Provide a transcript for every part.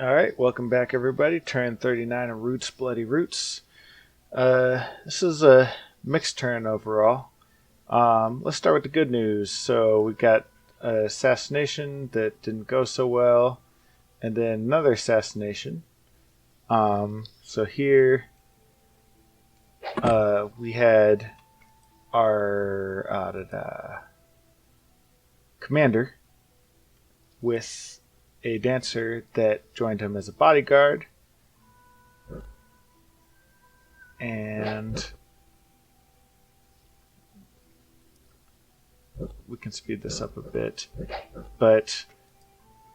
Alright, welcome back everybody. Turn 39 of Roots Bloody Roots. This is a mixed turn overall. Let's start with the good news. So we got an assassination that didn't go so well, and then another assassination. So here we had our commander with a dancer that joined him as a bodyguard. And we can speed this up a bit. But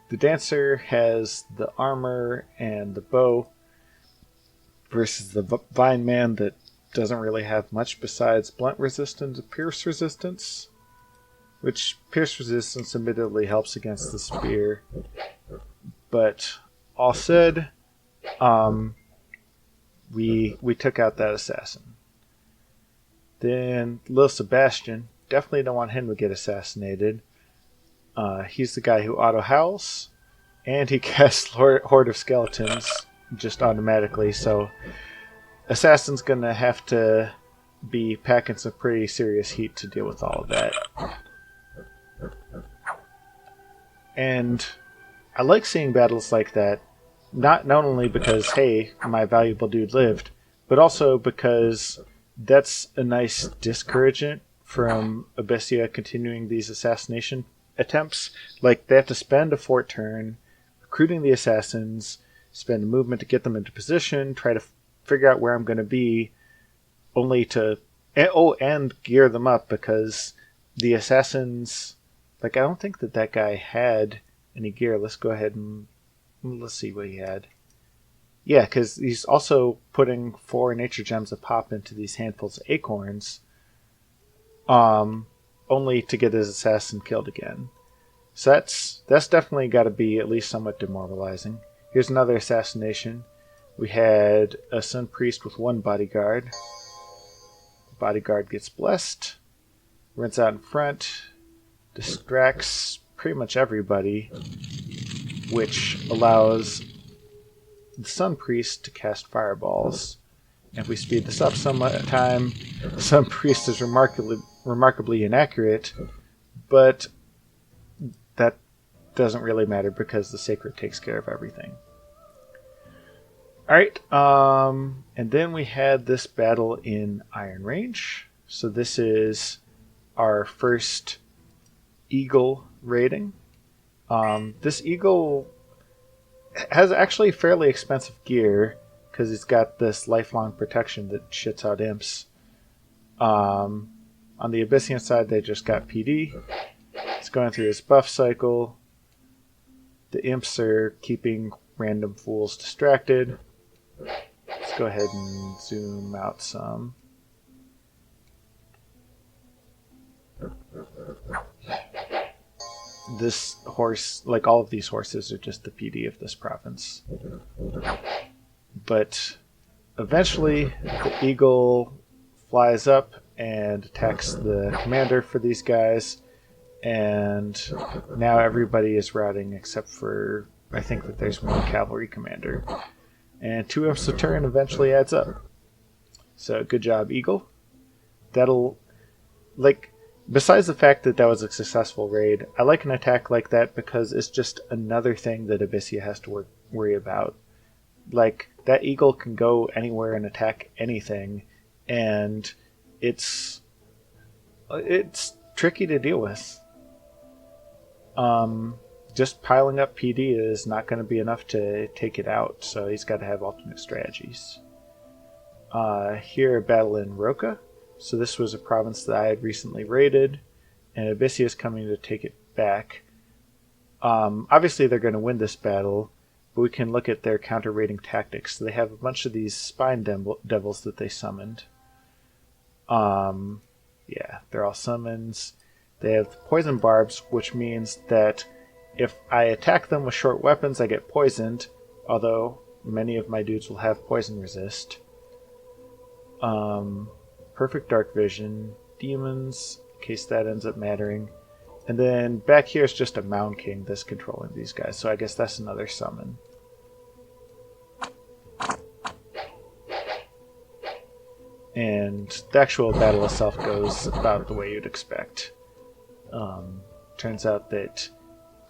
the dancer has the armor and the bow versus the vine man that doesn't really have much besides blunt resistance and pierce resistance. Which pierce resistance admittedly helps against the spear. But all said, we took out that assassin. Then Lil Sebastian, definitely don't want him to get assassinated. He's the guy who auto howls, and he casts Horde of Skeletons just automatically. So Assassin's gonna have to be packing some pretty serious heat to deal with all of that. And I like seeing battles like that, not only because, hey, my valuable dude lived, but also because that's a nice discouragement from Abyssea continuing these assassination attempts. Like, they have to spend a fort turn recruiting the assassins, spend a movement to get them into position, try to figure out where I'm going to be, only to... and gear them up, because the assassins... Like, I don't think that guy had any gear. Let's go ahead and let's see what he had. Yeah, because he's also putting 4 nature gems a pop into these handfuls of acorns, only to get his assassin killed again. So that's definitely got to be at least somewhat demoralizing. Here's another assassination. We had a Sun Priest with 1 bodyguard. The bodyguard gets blessed, runs out in front, distracts pretty much everybody, which allows the Sun Priest to cast fireballs. And if we speed this up some time, the Sun Priest is remarkably inaccurate, but that doesn't really matter because the Sacred takes care of everything. Alright, and then we had this battle in Iron Range. So this is our first Eagle raiding. This Eagle has actually fairly expensive gear because it's got this lifelong protection that shits out imps. On the Abyssian side, they just got PD. It's going through its buff cycle. The imps are keeping random fools distracted. Let's go ahead and zoom out some. This horse, like all of these horses, are just the PD of this province. But eventually, the Eagle flies up and attacks the commander for these guys, and now everybody is routing except for, I think that there's 1 cavalry commander. And 2 imps a turn eventually adds up. So good job, Eagle. That'll, like... Besides the fact that that was a successful raid, I like an attack like that because it's just another thing that Abyssea has to worry about. Like, that Eagle can go anywhere and attack anything, and it's tricky to deal with. Just piling up PD is not going to be enough to take it out, so he's got to have alternate strategies. Here, a battle in Roka. So this was a province that I had recently raided, and Abyssea is coming to take it back. Obviously, they're going to win this battle, but we can look at their counter-raiding tactics. So they have a bunch of these spine devils that they summoned. Yeah, they're all summons. They have poison barbs, which means that if I attack them with short weapons, I get poisoned, although many of my dudes will have poison resist. Perfect dark vision, demons, in case that ends up mattering. And then back here is just a Mound King that's controlling these guys, so I guess that's another summon. And the actual battle itself goes about the way you'd expect. Turns out that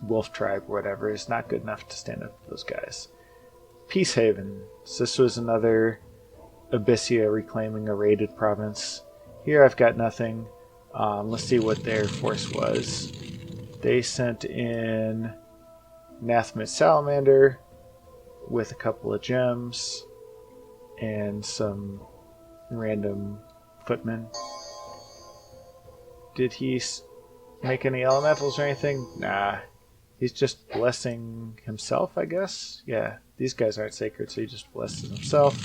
Wolf Tribe or whatever is not good enough to stand up to those guys. Peacehaven. So this was another Abyssia reclaiming a raided province. Here I've got nothing. Let's see what their force was. They sent in Nathmid Salamander with a couple of gems and some random footmen. Did he make any elementals or anything? Nah. He's just blessing himself, I guess? Yeah, these guys aren't sacred, so he just blesses himself.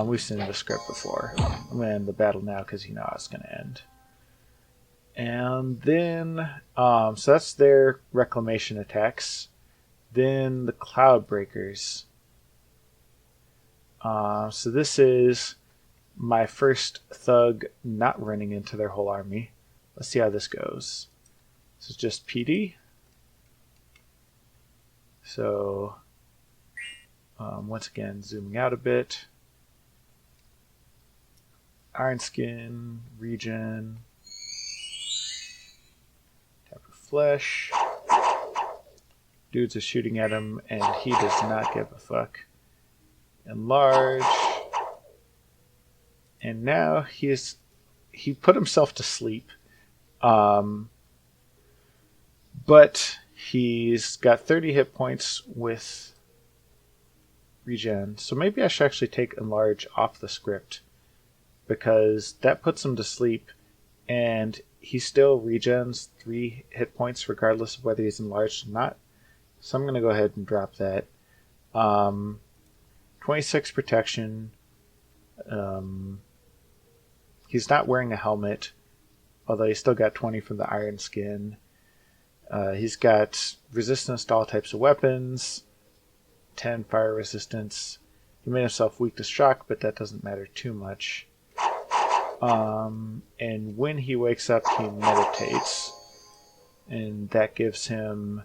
We've seen the script before. I'm going to end the battle now because you know how it's going to end. And then, so that's their reclamation attacks. Then the Cloudbreakers. So this is my first thug not running into their whole army. Let's see how this goes. This is just PD. So, once again, zooming out a bit. Ironskin, regen, tap of flesh. Dudes are shooting at him, and he does not give a fuck. Enlarge. And now he put himself to sleep. But he's got 30 hit points with regen. So maybe I should actually take Enlarge off the script, because that puts him to sleep, and he still regens 3 hit points regardless of whether he's enlarged or not. So I'm going to go ahead and drop that. 26 protection. He's not wearing a helmet, although he's still got 20 from the iron skin. He's got resistance to all types of weapons, 10 fire resistance. He made himself weak to shock, but that doesn't matter too much. And when he wakes up, he meditates, and that gives him,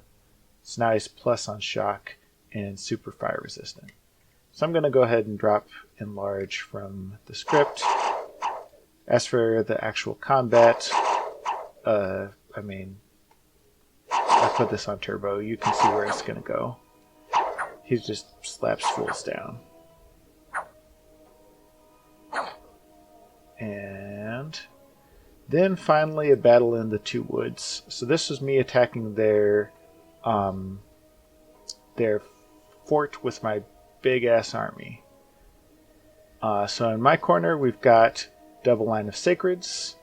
so now he's plus on shock and super fire resistant. So I'm going to go ahead and drop Enlarge from the script. As for the actual combat, I put this on turbo. You can see where it's going to go. He just slaps fools down. And then finally a battle in the Two Woods. So this was me attacking their fort with my big ass army. So in my corner we've got double line of sacreds,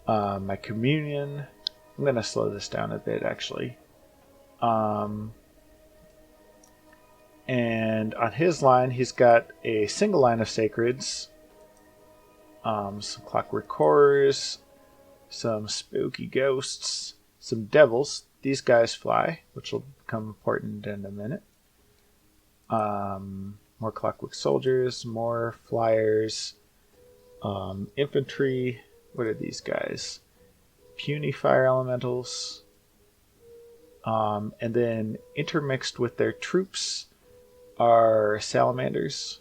my communion. I'm going to slow this down a bit actually. And on his line he's got a single line of sacreds, some clockwork horrors, some spooky ghosts, some devils. These guys fly, which will become important in a minute. More clockwork soldiers, more flyers, infantry. What are these guys? Puny fire elementals. And then intermixed with their troops are salamanders.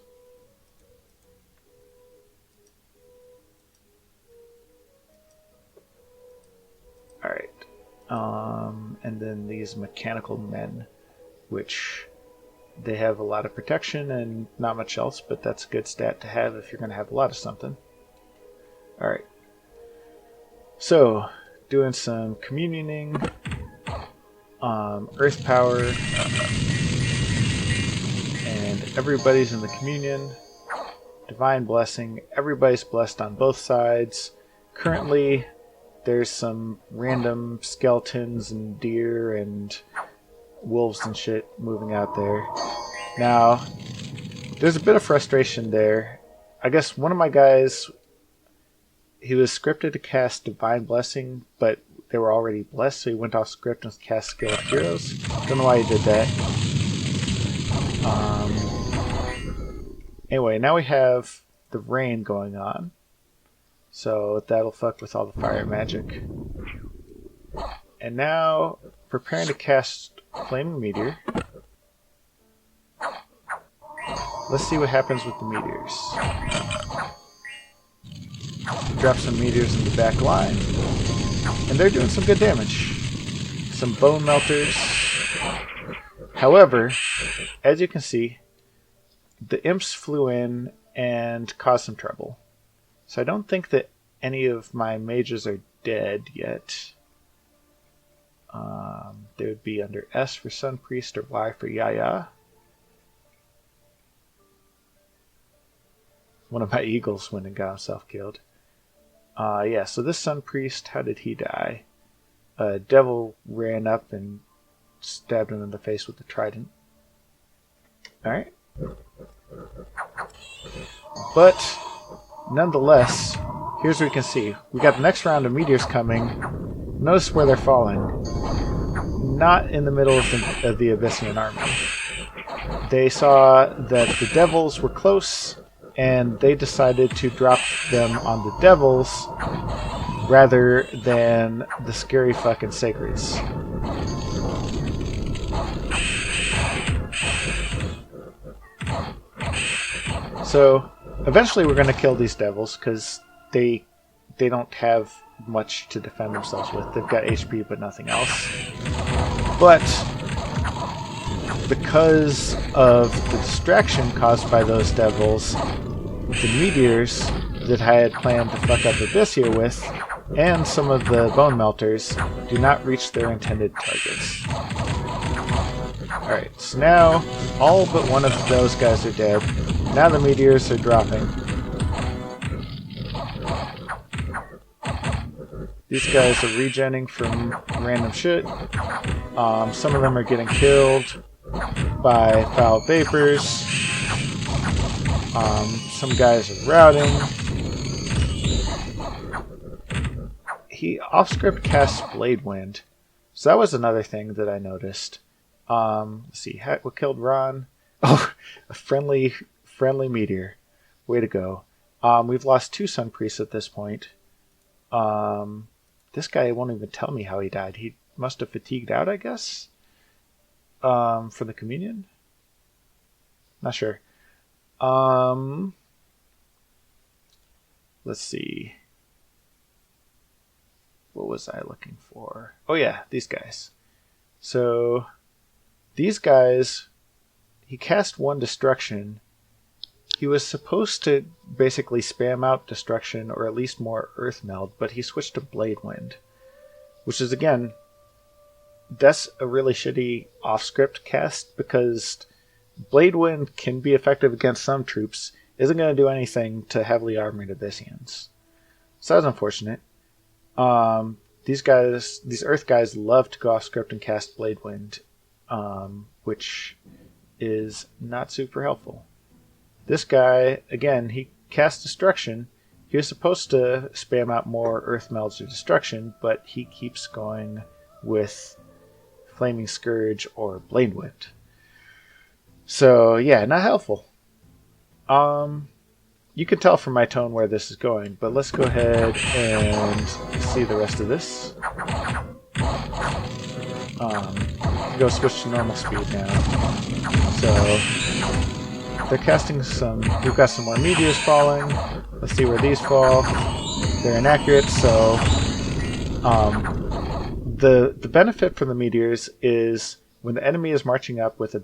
Alright. And then these mechanical men, which they have a lot of protection and not much else, but that's a good stat to have if you're going to have a lot of something. Alright. So, doing some communioning, earth power, and everybody's in the communion. Divine blessing. Everybody's blessed on both sides. Currently, there's some random skeletons and deer and wolves and shit moving out there. Now, there's a bit of frustration there. I guess one of my guys, he was scripted to cast Divine Blessing, but they were already blessed, so he went off script and cast Skill of Heroes. Don't know why he did that. Anyway, now we have the rain going on. So that'll fuck with all the fire magic. And now, preparing to cast Flaming Meteor. Let's see what happens with the meteors. Drop some meteors in the back line. And they're doing some good damage. Some bone melters. However, as you can see, the imps flew in and caused some trouble. So I don't think that any of my mages are dead yet. They would be under S for Sun Priest or Y for Yaya. One of my eagles went and got himself killed. Yeah, so this Sun Priest, how did he die? A devil ran up and stabbed him in the face with the trident. Alright. But, nonetheless, here's what we can see. We got the next round of meteors coming. Notice where they're falling. Not in the middle of the Abyssian army. They saw that the devils were close, and they decided to drop them on the devils rather than the scary fucking sacreds. So eventually we're going to kill these devils because they don't have much to defend themselves with. They've got HP but nothing else. But because of the distraction caused by those devils, the meteors that I had planned to fuck up Abyssea with, and some of the bone melters, do not reach their intended targets. Alright, so now all but one of those guys are dead. Now the meteors are dropping. These guys are regenning from random shit. Some of them are getting killed by foul vapors. Some guys are routing. He off-script casts Blade Wind. So that was another thing that I noticed. Let's see, what killed Ron? Oh, a friendly meteor. Way to go. We've lost 2 Sun Priests at this point. This guy won't even tell me how he died. He must have fatigued out, I guess? For the communion? Not sure. Let's see. What was I looking for? Oh yeah, these guys. So, these guys, he cast 1 destruction. He was supposed to basically spam out destruction or at least more earth meld, but he switched to Blade Wind. Which is, again, that's a really shitty off-script cast because Blade Wind can be effective against some troops, isn't going to do anything to heavily armored Abyssians. So that's unfortunate. These Earth guys love to go off-script and cast Blade Wind, which is not super helpful. This guy, again, he cast Destruction. He was supposed to spam out more Earth Melds or Destruction, but he keeps going with Flaming Scourge or Blade Wind. So, yeah, not helpful. You can tell from my tone where this is going, but let's go ahead and see the rest of this. Go switch to normal speed now. So, they're casting some... We've got some more meteors falling. Let's see where these fall. They're inaccurate, so... The benefit from the meteors is when the enemy is marching up with a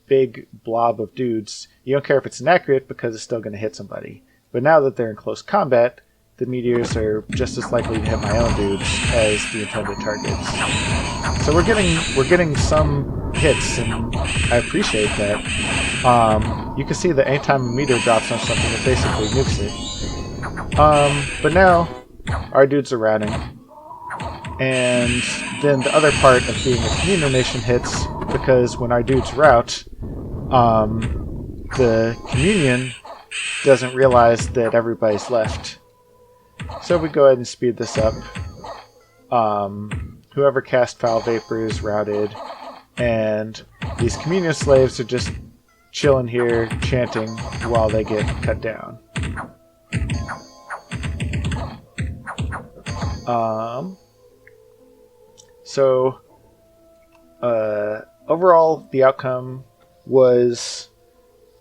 big blob of dudes, you don't care if it's inaccurate because it's still going to hit somebody. But now that they're in close combat, the meteors are just as likely to hit my own dudes as the intended targets. So we're getting some hits, and I appreciate that. You can see that anytime a meteor drops on something, it basically nukes it. But now, our dudes are routing. And then the other part of being a communion nation hits, because when our dudes rout, the communion doesn't realize that everybody's left. So we go ahead and speed this up. Whoever cast Foul Vapor is routed, and these communion slaves are just chilling here, chanting while they get cut down. So, overall, the outcome was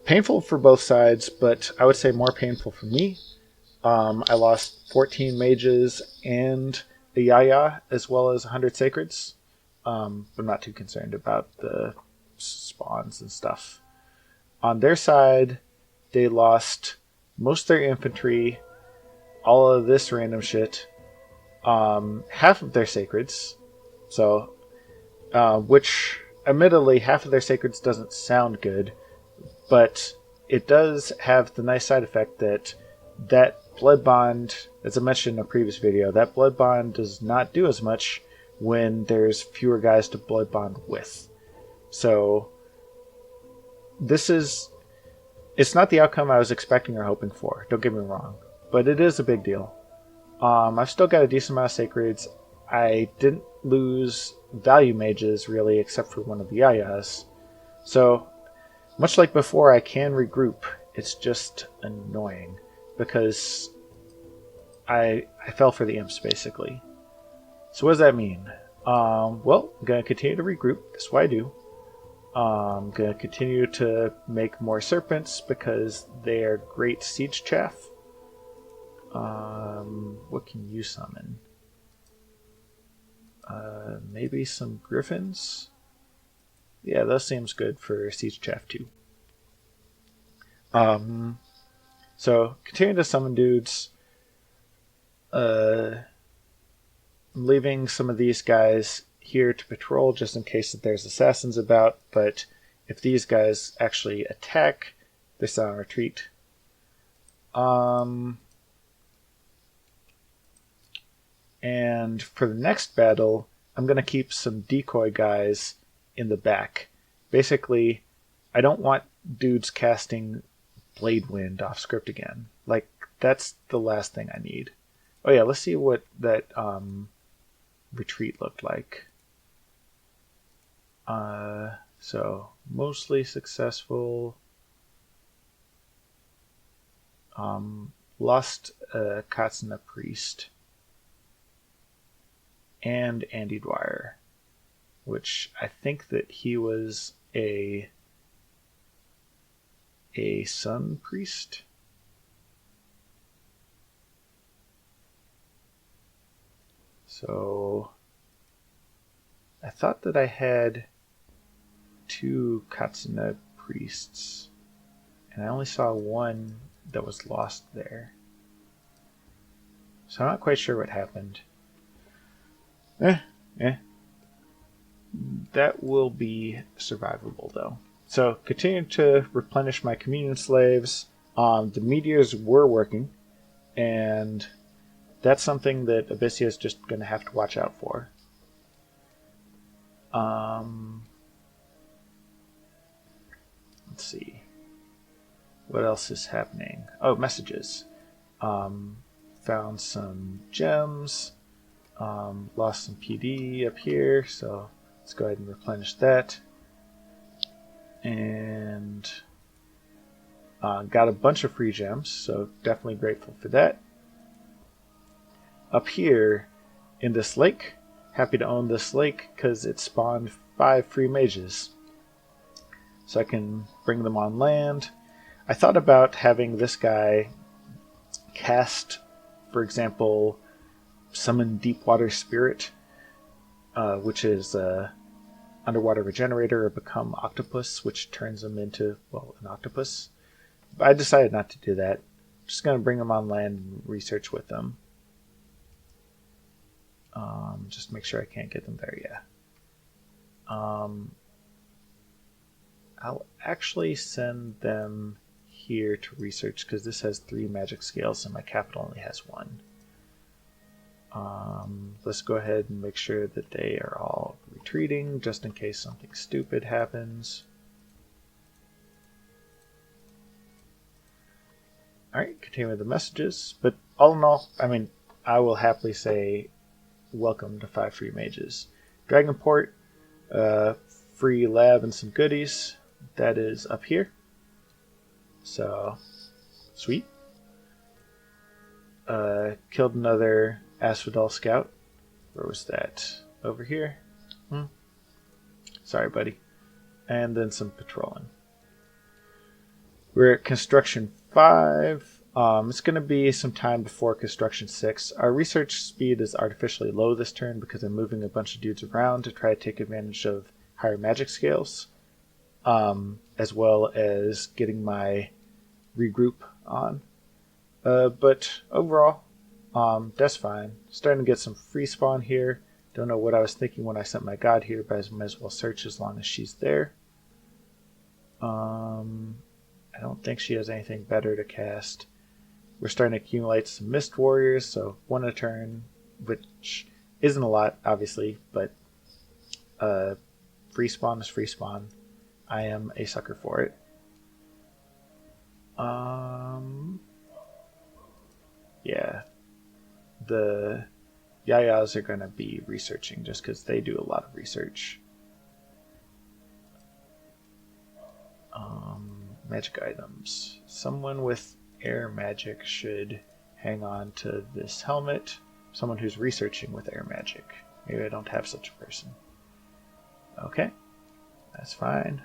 painful for both sides, but I would say more painful for me. I lost 14 mages and a Yaya, as well as 100 sacreds. I'm not too concerned about the spawns and stuff. On their side, they lost most of their infantry, all of this random shit, half of their sacreds. So, which, admittedly, half of their sacreds doesn't sound good, but it does have the nice side effect that blood bond, as I mentioned in a previous video, that blood bond does not do as much when there's fewer guys to blood bond with. So it's not the outcome I was expecting or hoping for, don't get me wrong, but it is a big deal. I've still got a decent amount of sacreds. I didn't lose value mages really, except for one of the Yayas. So much like before, I can regroup. It's just annoying because I fell for the imps basically. So what does that mean? Well, I'm going to continue to regroup. That's what I do. I'm going to continue to make more serpents because they are great siege chaff. What can you summon? Maybe some griffins? Yeah, that seems good for siege chaff too. So continue to summon dudes. I'm leaving some of these guys here to patrol just in case that there's assassins about, but if these guys actually attack, they're still on retreat. And for the next battle, I'm going to keep some decoy guys in the back. Basically, I don't want dudes casting Blade Wind off script again. Like, that's the last thing I need. Oh yeah, let's see what that retreat looked like. So, mostly successful. Lost Katsuna Priest. And Andy Dwyer. Which I think that he was a sun priest. So I thought that I had 2 Katsuna priests, and I only saw one that was lost there. So I'm not quite sure what happened. That will be survivable though. So continue to replenish my communion slaves. The meteors were working, and that's something that Abyssia is just going to have to watch out for. Let's see. What else is happening? Oh, messages. Found some gems. Lost some PD up here, so let's go ahead and replenish that. And got a bunch of free gems, so definitely grateful for that. Up here in this lake, happy to own this lake because it spawned 5 free mages. So I can bring them on land. I thought about having this guy cast, for example, summon Deepwater Spirit, which is underwater regenerator, or become octopus, which turns them into, well, an octopus. But I decided not to do that. I'm just going to bring them on land and research with them. Just make sure I can't get them there yet. I'll actually send them here to research because this has 3 magic scales and my capital only has 1. Let's go ahead and make sure that they are all retreating just in case something stupid happens. Alright, continue with the messages. But all in all, I mean, I will happily say welcome to 5 free mages. Dragonport, free lab and some goodies. That is up here. So, sweet. Killed another Asphodel scout. Where was that? Over here? Sorry, buddy. And then some patrolling. We're at construction 5. It's going to be some time before construction 6. Our research speed is artificially low this turn because I'm moving a bunch of dudes around to try to take advantage of higher magic scales, as well as getting my regroup on. But overall, that's fine. Starting to get some free spawn here. Don't know what I was thinking when I sent my god here, but I might as well search as long as she's there. I don't think she has anything better to cast. We're starting to accumulate some Mist Warriors, so 1 a turn, which isn't a lot, obviously, but free spawn is free spawn. I am a sucker for it. Yeah. The Yayas are going to be researching just because they do a lot of research. Magic items. Someone with air magic should hang on to this helmet. Someone who's researching with air magic. Maybe I don't have such a person. Okay, that's fine.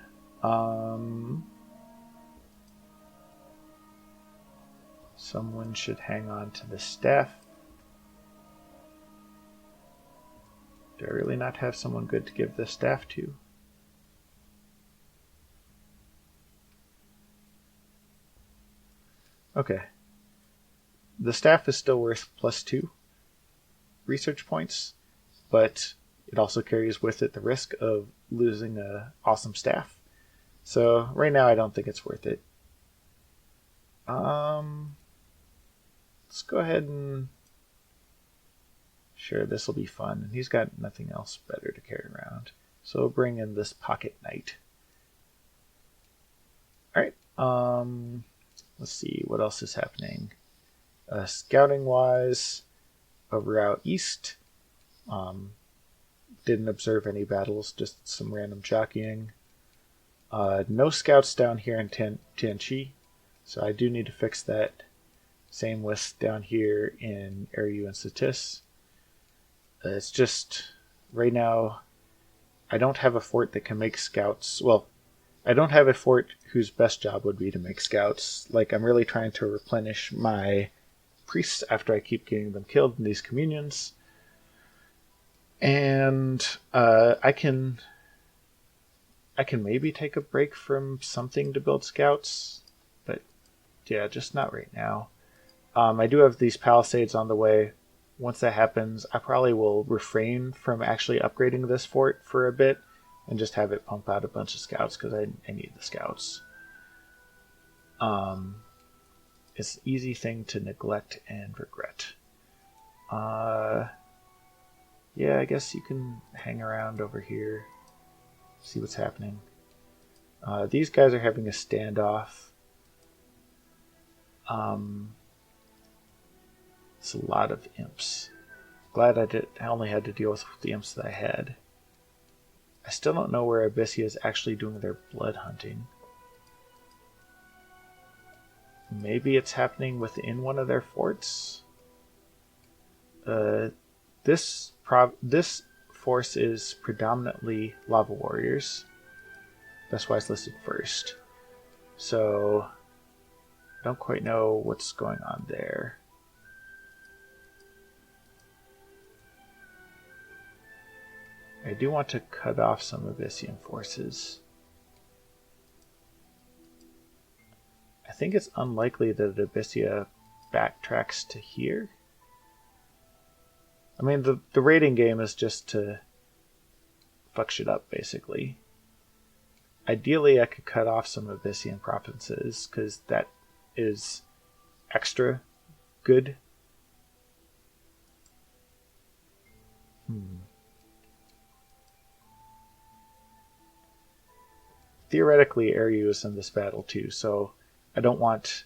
Someone should hang on to the staff. Do I really not have someone good to give the staff to? Okay. The staff is still worth +2 research points, but it also carries with it the risk of losing a awesome staff. So right now I don't think it's worth it. Let's go ahead and sure, this will be fun. He's got nothing else better to carry around. So we'll bring in this Pocket Knight. Alright, let's see what else is happening. Scouting wise, over out east, didn't observe any battles, just some random jockeying. No scouts down here in Tianqi, so I do need to fix that. Same with down here in Eriu and Satis. It's just, right now, I don't have a fort that can make scouts. Well, I don't have a fort whose best job would be to make scouts. Like, I'm really trying to replenish my priests after I keep getting them killed in these communions. And I can maybe take a break from something to build scouts, but yeah, just not right now. I do have these palisades on the way. Once that happens, I probably will refrain from actually upgrading this fort for a bit and just have it pump out a bunch of scouts because I need the scouts. It's an easy thing to neglect and regret. Yeah, I guess you can hang around over here, see what's happening. These guys are having a standoff. It's a lot of imps. Glad I only had to deal with the imps that I had. I still don't know where Abyssia is actually doing their blood hunting. Maybe it's happening within one of their forts? This force is predominantly lava warriors. That's why it's listed first. So, I don't quite know what's going on there. I do want to cut off some Abyssian forces. I think it's unlikely that Abyssia backtracks to here. I mean, the raiding game is just to fuck shit up, basically. Ideally, I could cut off some Abyssian provinces, because that is extra good. Theoretically, Eriu is in this battle too, so I don't want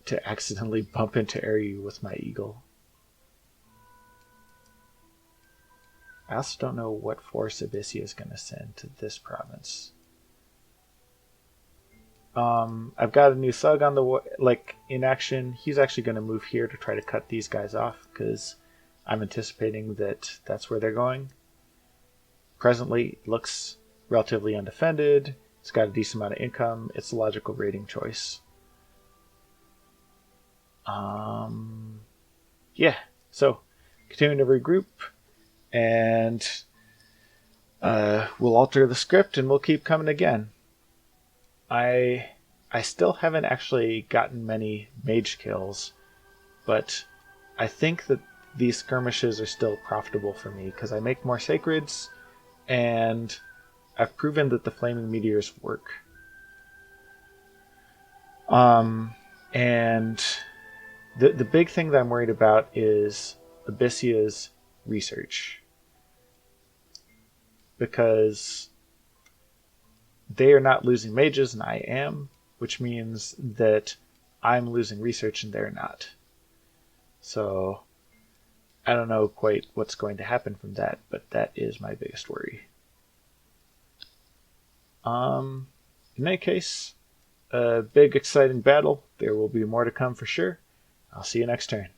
to accidentally bump into Eriu with my eagle. I also don't know what force Abyssia is going to send to this province. I've got a new thug on the in action. He's actually going to move here to try to cut these guys off because I'm anticipating that that's where they're going. Presently, it looks relatively undefended. It's got a decent amount of income. It's a logical raiding choice. Yeah, so continuing to regroup, and we'll alter the script, and we'll keep coming again. I still haven't actually gotten many mage kills, but I think that these skirmishes are still profitable for me because I make more sacreds, and I've proven that the flaming meteors work. And the big thing that I'm worried about is Abyssia's research, because they are not losing mages and I am, which means that I'm losing research and they're not. So I don't know quite what's going to happen from that, but that is my biggest worry. In any case, a big exciting battle. There will be more to come for sure. I'll see you next turn.